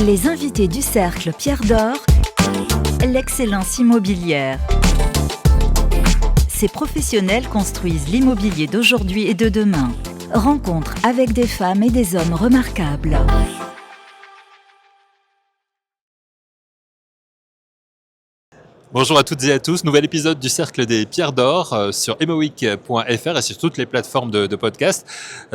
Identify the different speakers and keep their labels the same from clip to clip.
Speaker 1: Les invités du Cercle Pierre d'Or, l'excellence immobilière. Ces professionnels construisent l'immobilier d'aujourd'hui et de demain. Rencontre avec des femmes et des hommes remarquables.
Speaker 2: Bonjour à toutes et à tous, nouvel épisode du Cercle des Pierres d'Or sur emoweek.fr et sur toutes les plateformes de podcast.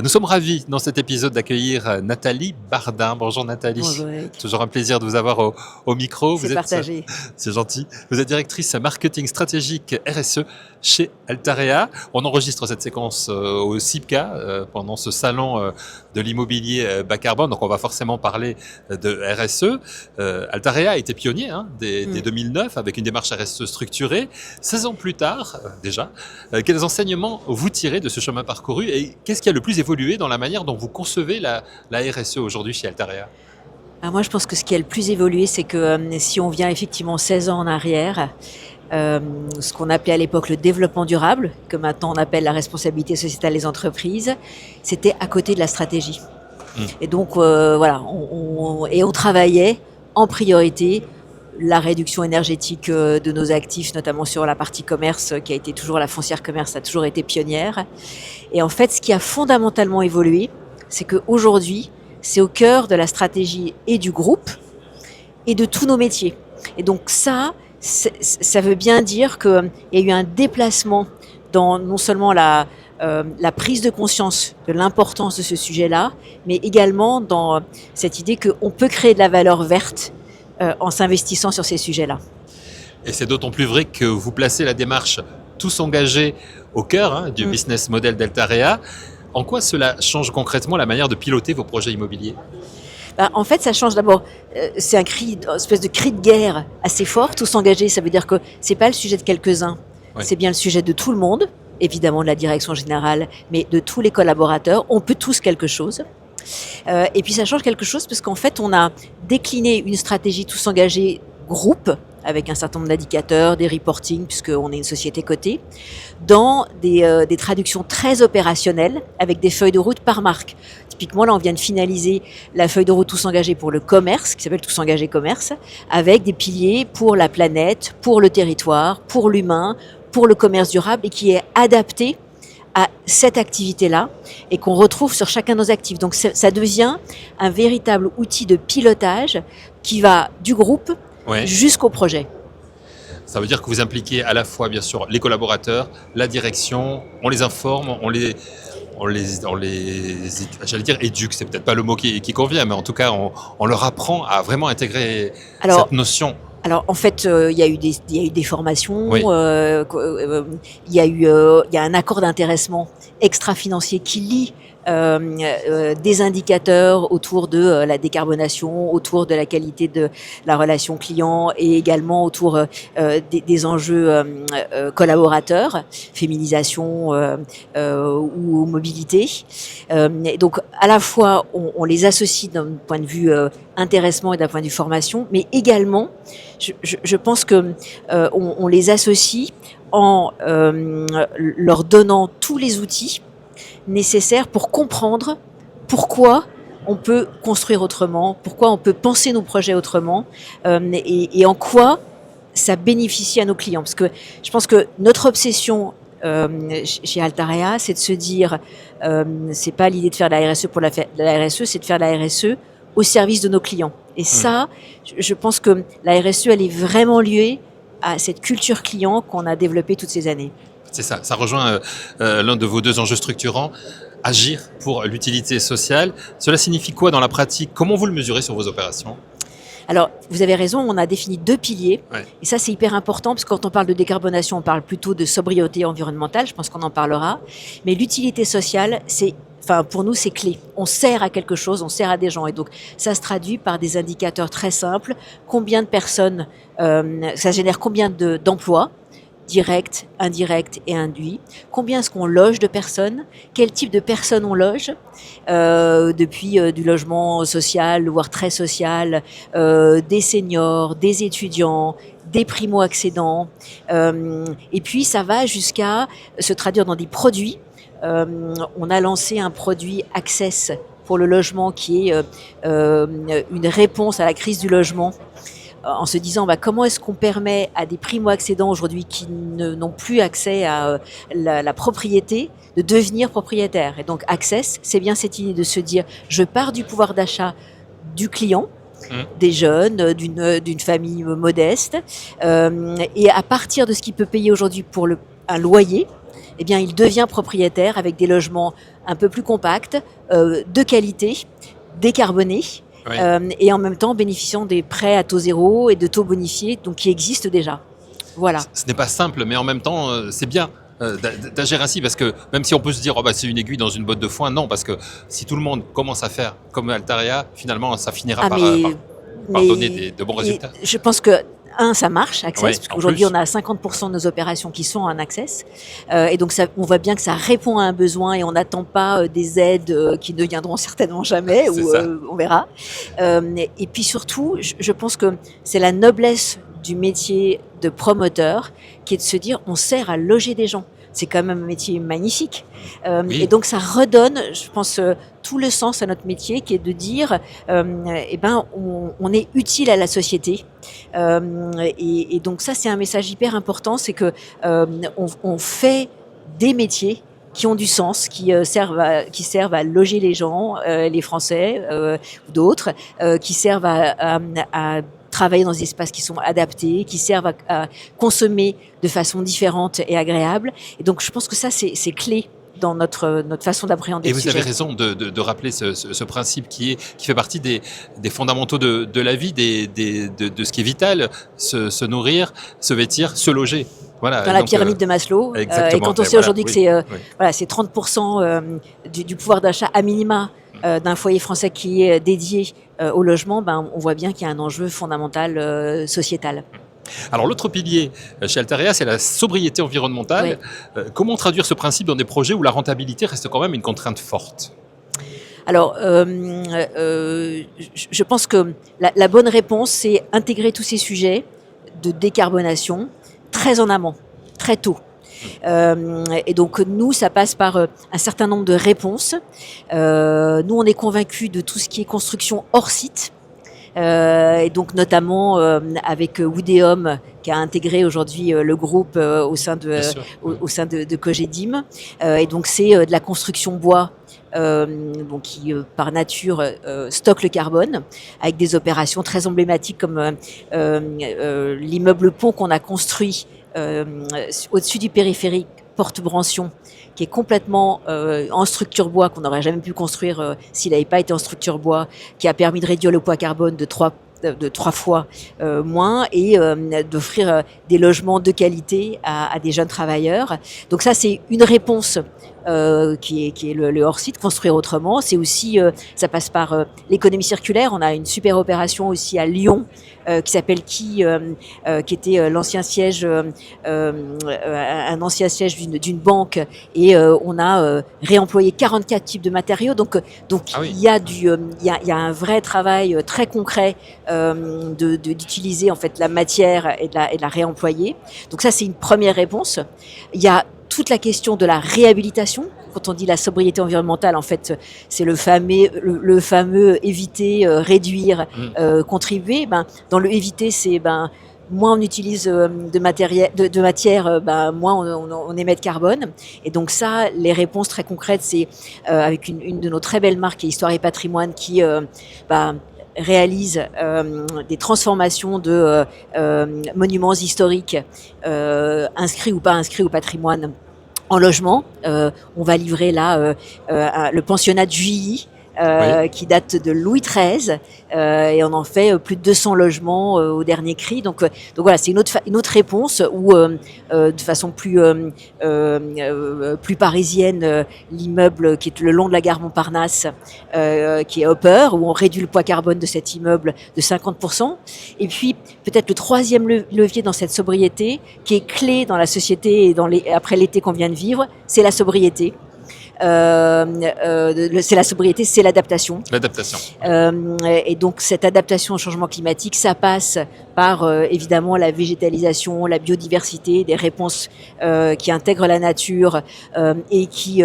Speaker 2: Nous sommes ravis dans cet épisode d'accueillir Nathalie Bardin. Bonjour Nathalie.
Speaker 3: Bonjour Eric.
Speaker 2: Toujours un plaisir de vous avoir au micro.
Speaker 3: C'est partagé.
Speaker 2: C'est gentil. Vous êtes directrice marketing stratégique RSE chez Altarea. On enregistre cette séquence au CIPCA pendant ce salon de l'immobilier bas carbone, donc on va forcément parler de RSE. Altarea a été pionnier dès 2009 avec une démarche RSE structurée. 16 ans plus tard, déjà, quels enseignements vous tirez de ce chemin parcouru et qu'est-ce qui a le plus évolué dans la manière dont vous concevez la RSE aujourd'hui chez Altarea ?
Speaker 3: Alors moi, je pense que ce qui a le plus évolué, c'est que si on vient effectivement 16 ans en arrière, ce qu'on appelait à l'époque le développement durable, que maintenant on appelle la responsabilité sociétale des entreprises, c'était à côté de la stratégie. Et donc, on travaillait en priorité la réduction énergétique de nos actifs, notamment sur la partie commerce, qui a été toujours la foncière commerce, a toujours été pionnière. Et en fait, ce qui a fondamentalement évolué, c'est qu'aujourd'hui, c'est au cœur de la stratégie et du groupe et de tous nos métiers. Et donc ça veut bien dire qu'il y a eu un déplacement dans non seulement la prise de conscience de l'importance de ce sujet-là, mais également dans cette idée qu'on peut créer de la valeur verte en s'investissant sur ces sujets-là.
Speaker 2: Et c'est d'autant plus vrai que vous placez la démarche tous engagés au cœur du business model d'Altarea. En quoi cela change concrètement la manière de piloter vos projets immobiliers ?
Speaker 3: En fait, ça change d'abord. C'est une espèce de cri de guerre assez fort. Tous engagés, ça veut dire que c'est pas le sujet de quelques-uns. Oui. C'est bien le sujet de tout le monde, évidemment de la direction générale, mais de tous les collaborateurs. On peut tous quelque chose. Et puis ça change quelque chose parce qu'en fait, on a décliné une stratégie tous engagés groupe avec un certain nombre d'indicateurs, des reporting, puisqu'on est une société cotée, dans des traductions très opérationnelles avec des feuilles de route par marque. Typiquement, là, on vient de finaliser la feuille de route tous engagés pour le commerce, qui s'appelle tous engagés commerce, avec des piliers pour la planète, pour le territoire, pour l'humain, pour le commerce durable et qui est adapté à cette activité-là et qu'on retrouve sur chacun de nos actifs. Donc ça devient un véritable outil de pilotage qui va du groupe jusqu'au projet.
Speaker 2: Ça veut dire que vous impliquez à la fois, bien sûr, les collaborateurs, la direction, on les informe, on les j'allais dire éduque, c'est peut-être pas le mot qui convient, mais en tout cas, on leur apprend à vraiment intégrer cette notion.
Speaker 3: Alors en fait, il y a eu des formations, il y a un accord d'intéressement extra-financier qui lie des indicateurs autour de la décarbonation, autour de la qualité de la relation client et également autour des enjeux collaborateurs, féminisation ou mobilité. Donc à la fois on les associe d'un point de vue intéressement et d'un point de vue formation, mais également je pense que on les associe en leur donnant tous les outils nécessaires pour comprendre pourquoi on peut construire autrement, pourquoi on peut penser nos projets autrement et en quoi ça bénéficie à nos clients. Parce que je pense que notre obsession chez Altarea, c'est de se dire c'est pas l'idée de faire de la RSE pour la RSE, c'est de faire de la RSE au service de nos clients. Et ça, je pense que la RSE, elle est vraiment liée à cette culture client qu'on a développée toutes ces années.
Speaker 2: C'est ça, ça rejoint l'un de vos deux enjeux structurants, agir pour l'utilité sociale. Cela signifie quoi dans la pratique ? Comment vous le mesurez sur vos opérations ?
Speaker 3: Alors, vous avez raison, on a défini 2 piliers. Et ça, c'est hyper important, parce que quand on parle de décarbonation, on parle plutôt de sobriété environnementale, je pense qu'on en parlera. Mais l'utilité sociale, pour nous, c'est clé. On sert à quelque chose, on sert à des gens. Et donc, ça se traduit par des indicateurs très simples. Combien de personnes, ça génère combien d'emplois direct, indirect et induit. Combien est-ce qu'on loge de personnes ? Quel type de personnes on loge ? Depuis du logement social, voire très social, des seniors, des étudiants, des primo-accédants. Et puis ça va jusqu'à se traduire dans des produits. On a lancé un produit Access pour le logement qui est une réponse à la crise du logement, en se disant comment est-ce qu'on permet à des primo-accédants aujourd'hui qui n'ont plus accès à la propriété de devenir propriétaires. Et donc Access, c'est bien cette idée de se dire je pars du pouvoir d'achat du client, des jeunes, d'une famille modeste, et à partir de ce qu'il peut payer aujourd'hui pour un loyer, eh bien il devient propriétaire avec des logements un peu plus compacts, de qualité, décarbonés. Oui. Et en même temps bénéficiant des prêts à taux zéro et de taux bonifiés, donc qui existent déjà. Voilà.
Speaker 2: Ce n'est pas simple, mais en même temps, c'est bien d'agir ainsi, parce que même si on peut se dire c'est une aiguille dans une botte de foin, non, parce que si tout le monde commence à faire comme Altaria, finalement, ça finira par donner de bons résultats.
Speaker 3: Je pense que ça marche, Access, parce qu'aujourd'hui, on a 50% de nos opérations qui sont en Access. Et donc, on voit bien que ça répond à un besoin et on n'attend pas des aides qui ne viendront certainement jamais, ou on verra. Et puis surtout, je pense que c'est la noblesse du métier de promoteur qui est de se dire, on sert à loger des gens. C'est quand même un métier magnifique. Oui. Et donc, ça redonne, je pense, tout le sens à notre métier, qui est de dire, on est utile à la société. Et donc, ça, c'est un message hyper important, c'est que on fait des métiers qui ont du sens, qui servent à loger les gens, les Français ou d'autres, qui servent à travailler dans des espaces qui sont adaptés, qui servent à consommer de façon différente et agréable. Et donc, je pense que ça, c'est clé dans notre façon d'appréhender le sujet.
Speaker 2: Et vous avez raison de rappeler ce principe qui fait partie des fondamentaux de la vie, de ce qui est vital, se nourrir, se vêtir, se loger. Voilà.
Speaker 3: Dans la pyramide de Maslow. Et quand on sait aujourd'hui que c'est 30% du pouvoir d'achat à minima d'un foyer français qui est dédié au logement, on voit bien qu'il y a un enjeu fondamental sociétal.
Speaker 2: Alors l'autre pilier chez Altaria, c'est la sobriété environnementale. Oui. Comment traduire ce principe dans des projets où la rentabilité reste quand même une contrainte forte ?
Speaker 3: Alors, je pense que la bonne réponse, c'est intégrer tous ces sujets de décarbonation très en amont, très tôt. Et donc nous, ça passe par un certain nombre de réponses. Nous, on est convaincus de tout ce qui est construction hors site. Et donc notamment avec Woodeum qui a intégré aujourd'hui le groupe au sein de Cogedim. Et donc c'est de la construction bois donc qui par nature stocke le carbone avec des opérations très emblématiques comme l'immeuble pont qu'on a construit au-dessus du périphérique Porte-Brancion, qui est complètement en structure bois, qu'on n'aurait jamais pu construire s'il n'avait pas été en structure bois, qui a permis de réduire le poids carbone de 3 fois moins et d'offrir des logements de qualité à des jeunes travailleurs. Donc ça, c'est une réponse qui est le hors-site, construire autrement. C'est aussi, ça passe par l'économie circulaire. On a une super opération aussi à Lyon qui s'appelle qui était l'ancien siège, un ancien siège d'une banque, et on a réemployé 44 types de matériaux. Donc oui. il y a un vrai travail très concret d'utiliser en fait la matière et de la réemployer. Donc ça, c'est une première réponse. Il y a toute la question de la réhabilitation. Quand on dit la sobriété environnementale, en fait, c'est le fameux éviter, réduire, contribuer. Dans le éviter, c'est moins on utilise de matière, moins on émet de carbone. Et donc ça, les réponses très concrètes, c'est avec une de nos très belles marques, qui est Histoire et Patrimoine, qui réalise des transformations de monuments historiques inscrits ou pas inscrits au patrimoine en logement. On va livrer là le pensionnat de Juilly, oui. Qui date de Louis XIII, et on en fait plus de 200 logements au dernier cri. Donc voilà, c'est une autre réponse où de façon plus parisienne, l'immeuble qui est le long de la gare Montparnasse, qui est Hopper, où on réduit le poids carbone de cet immeuble de 50%. Et puis peut-être le troisième levier dans cette sobriété, qui est clé dans la société et après l'été qu'on vient de vivre, c'est la sobriété. c'est la sobriété, c'est l'adaptation.
Speaker 2: L'adaptation.
Speaker 3: Et donc cette adaptation au changement climatique, ça passe par évidemment la végétalisation, la biodiversité, des réponses qui intègrent la nature et qui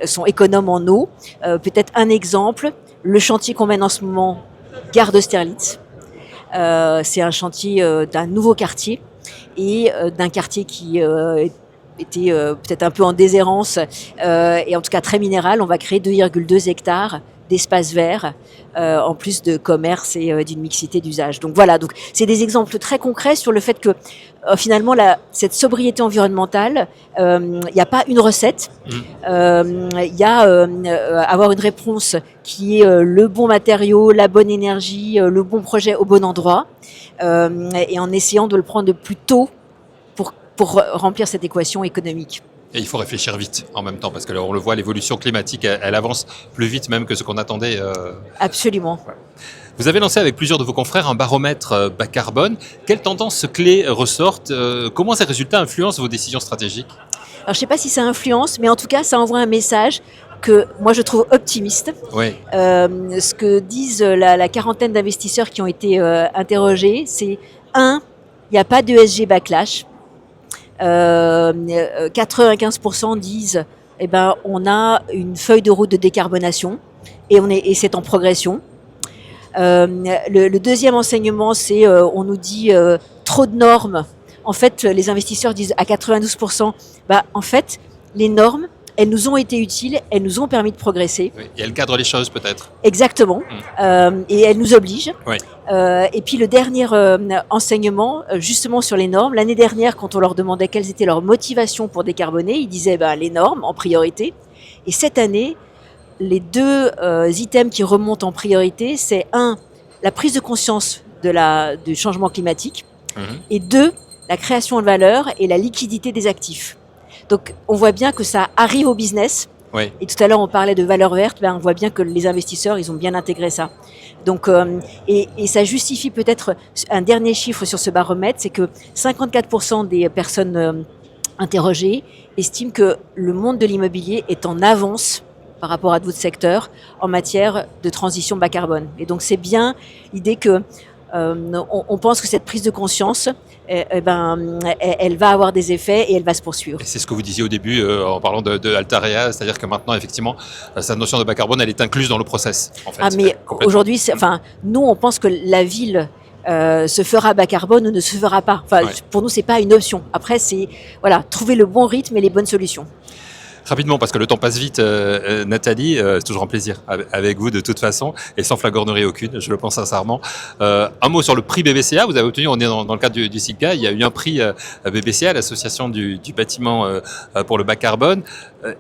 Speaker 3: sont économes en eau. Peut-être un exemple, le chantier qu'on mène en ce moment, Gare d'Austerlitz. C'est un chantier d'un nouveau quartier et d'un quartier qui était peut-être un peu en déshérence et en tout cas très minéral. On va créer 2,2 hectares d'espace vert, en plus de commerce et d'une mixité d'usage. Donc voilà, donc c'est des exemples très concrets sur le fait que finalement cette sobriété environnementale, il n'y a pas une recette. Il y a avoir une réponse qui est le bon matériau, la bonne énergie, le bon projet au bon endroit, et en essayant de le prendre de plus tôt pour remplir cette équation économique.
Speaker 2: Et il faut réfléchir vite en même temps, parce que là, on le voit, l'évolution climatique, elle avance plus vite même que ce qu'on attendait.
Speaker 3: Absolument.
Speaker 2: Ouais. Vous avez lancé avec plusieurs de vos confrères un baromètre bas carbone. Quelles tendances clés ressortent? Comment ces résultats influencent vos décisions stratégiques?
Speaker 3: Alors, je ne sais pas si ça influence, mais en tout cas, ça envoie un message que moi je trouve optimiste.
Speaker 2: Oui.
Speaker 3: Ce que disent la quarantaine d'investisseurs qui ont été interrogés, c'est il n'y a pas d'ESG backlash. 95% disent on a une feuille de route de décarbonation et c'est en progression. Le deuxième enseignement, c'est on nous dit trop de normes. En fait, les investisseurs disent à 92%, en fait, les normes, elles nous ont été utiles, elles nous ont permis de progresser.
Speaker 2: Oui, et elles cadrent les choses peut-être.
Speaker 3: Exactement. Et elles nous obligent.
Speaker 2: Oui.
Speaker 3: Et puis le dernier enseignement, justement sur les normes, l'année dernière, quand on leur demandait quelles étaient leurs motivations pour décarboner, ils disaient les normes en priorité. Et cette année, les deux items qui remontent en priorité, c'est la prise de conscience du changement climatique, et 2, la création de valeur et la liquidité des actifs. Donc, on voit bien que ça arrive au business.
Speaker 2: Oui.
Speaker 3: Et tout à l'heure, on parlait de valeur verte. On voit bien que les investisseurs, ils ont bien intégré ça. Donc, et ça justifie peut-être un dernier chiffre sur ce baromètre, c'est que 54% des personnes interrogées estiment que le monde de l'immobilier est en avance par rapport à d'autres secteurs en matière de transition bas carbone. Et donc, c'est bien l'idée que on pense que cette prise de conscience, elle va avoir des effets et elle va se poursuivre.
Speaker 2: Et c'est ce que vous disiez au début en parlant de Altarea, c'est-à-dire que maintenant, effectivement, cette notion de bas carbone, elle est incluse dans le process. En fait.
Speaker 3: Mais aujourd'hui, nous, on pense que la ville se fera bas carbone ou ne se fera pas. Pour nous, c'est pas une option. Après, c'est trouver le bon rythme et les bonnes solutions.
Speaker 2: Rapidement, parce que le temps passe vite, Nathalie, c'est toujours un plaisir avec vous de toute façon, et sans flagornerie aucune, je le pense sincèrement. Un mot sur le prix BBCA, vous avez obtenu, on est dans le cadre du CIPCA, il y a eu un prix BBCA, l'association du bâtiment pour le bas carbone,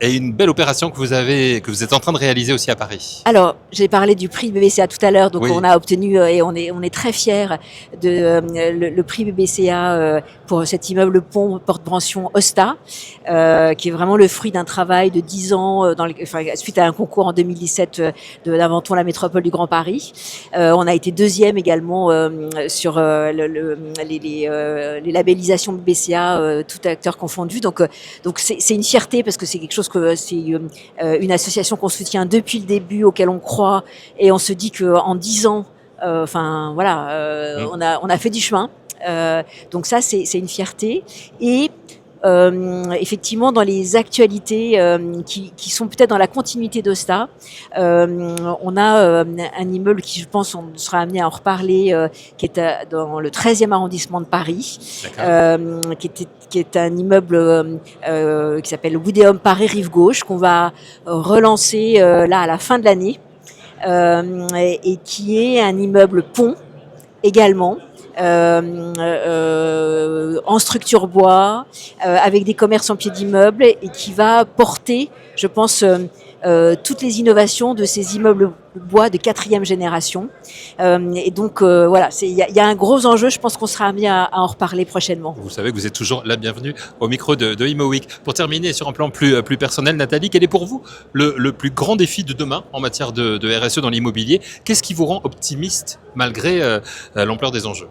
Speaker 2: et une belle opération que vous êtes en train de réaliser aussi à Paris.
Speaker 3: Alors, j'ai parlé du prix BBCA tout à l'heure, donc oui. On a obtenu, et on est très fiers de le prix BBCA pour cet immeuble pont porte-brantion Osta, qui est vraiment le fruit d'un travail de 10 ans suite à un concours en 2017 d'Inventons la métropole du Grand Paris. On a été deuxième également sur les labellisations BBCA, tout acteur confondu. Donc c'est une fierté parce que c'est quelque chose que c'est une association qu'on soutient depuis le début, auquel on croit, et on se dit que en 10 ans, on a fait du chemin. Donc ça c'est une fierté. Et effectivement, dans les actualités qui sont peut-être dans la continuité d'Osta, on a un immeuble qui, je pense, on sera amené à en reparler, qui est dans le 13e arrondissement de Paris, qui est un immeuble qui s'appelle Woodéum Paris Rive Gauche, qu'on va relancer là à la fin de l'année, et qui est un immeuble pont également. En structure bois, avec des commerces en pied d'immeuble, et qui va porter, je pense, toutes les innovations de ces immeubles bois de 4e génération. Et donc, il y a un gros enjeu. Je pense qu'on sera amené à en reparler prochainement.
Speaker 2: Vous savez que vous êtes toujours la bienvenue au micro de Imo Week. Pour terminer sur un plan plus personnel, Nathalie, quel est pour vous le plus grand défi de demain en matière de RSE dans l'immobilier? Qu'est-ce qui vous rend optimiste malgré l'ampleur des enjeux?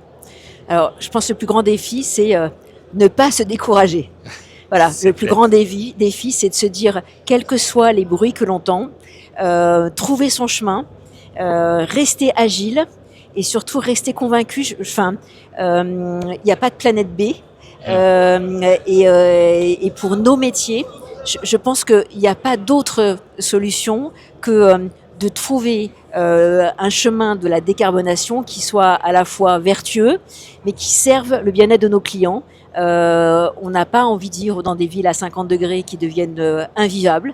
Speaker 3: Alors, je pense que le plus grand défi, c'est ne pas se décourager. Voilà,
Speaker 2: C'est
Speaker 3: le plus
Speaker 2: clair.
Speaker 3: grand défi, c'est de se dire, quels que soient les bruits que l'on entend, trouver son chemin, rester agile et surtout rester convaincu. Il n'y a pas de planète B. Et pour nos métiers, je pense qu'il n'y a pas d'autre solution que de trouver un chemin de la décarbonation qui soit à la fois vertueux, mais qui serve le bien-être de nos clients. On n'a pas envie de vivre dans des villes à 50 degrés qui deviennent invivables.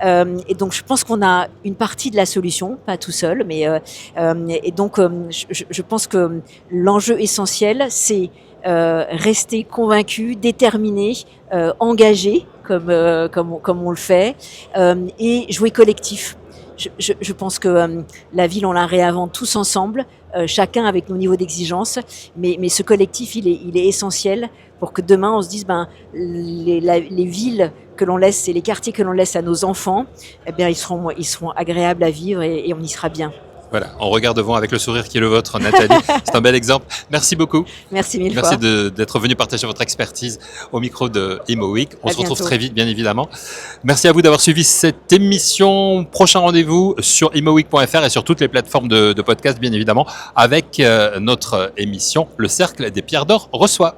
Speaker 3: Et donc, je pense qu'on a une partie de la solution, pas tout seul, mais et donc, je pense que l'enjeu essentiel, c'est rester convaincu, déterminé, engagé, comme on le fait, et jouer collectif. Je pense que la ville, on la réinvente tous ensemble, chacun avec nos niveaux d'exigence, mais ce collectif, il est essentiel pour que demain, on se dise, les villes que l'on laisse et les quartiers que l'on laisse à nos enfants, eh bien, ils seront agréables à vivre et on y sera bien.
Speaker 2: Voilà, on regarde devant avec le sourire qui est le vôtre, Nathalie. C'est un bel exemple. Merci beaucoup.
Speaker 3: Merci mille
Speaker 2: Merci
Speaker 3: fois.
Speaker 2: d'être venu partager votre expertise au micro de Imo Week. On
Speaker 3: À
Speaker 2: se retrouve
Speaker 3: bientôt.
Speaker 2: très vite, bien évidemment. Merci à vous d'avoir suivi cette émission. Prochain rendez-vous sur imoweek.fr et sur toutes les plateformes de podcast, bien évidemment, avec notre émission Le Cercle des Pierres d'Or reçoit.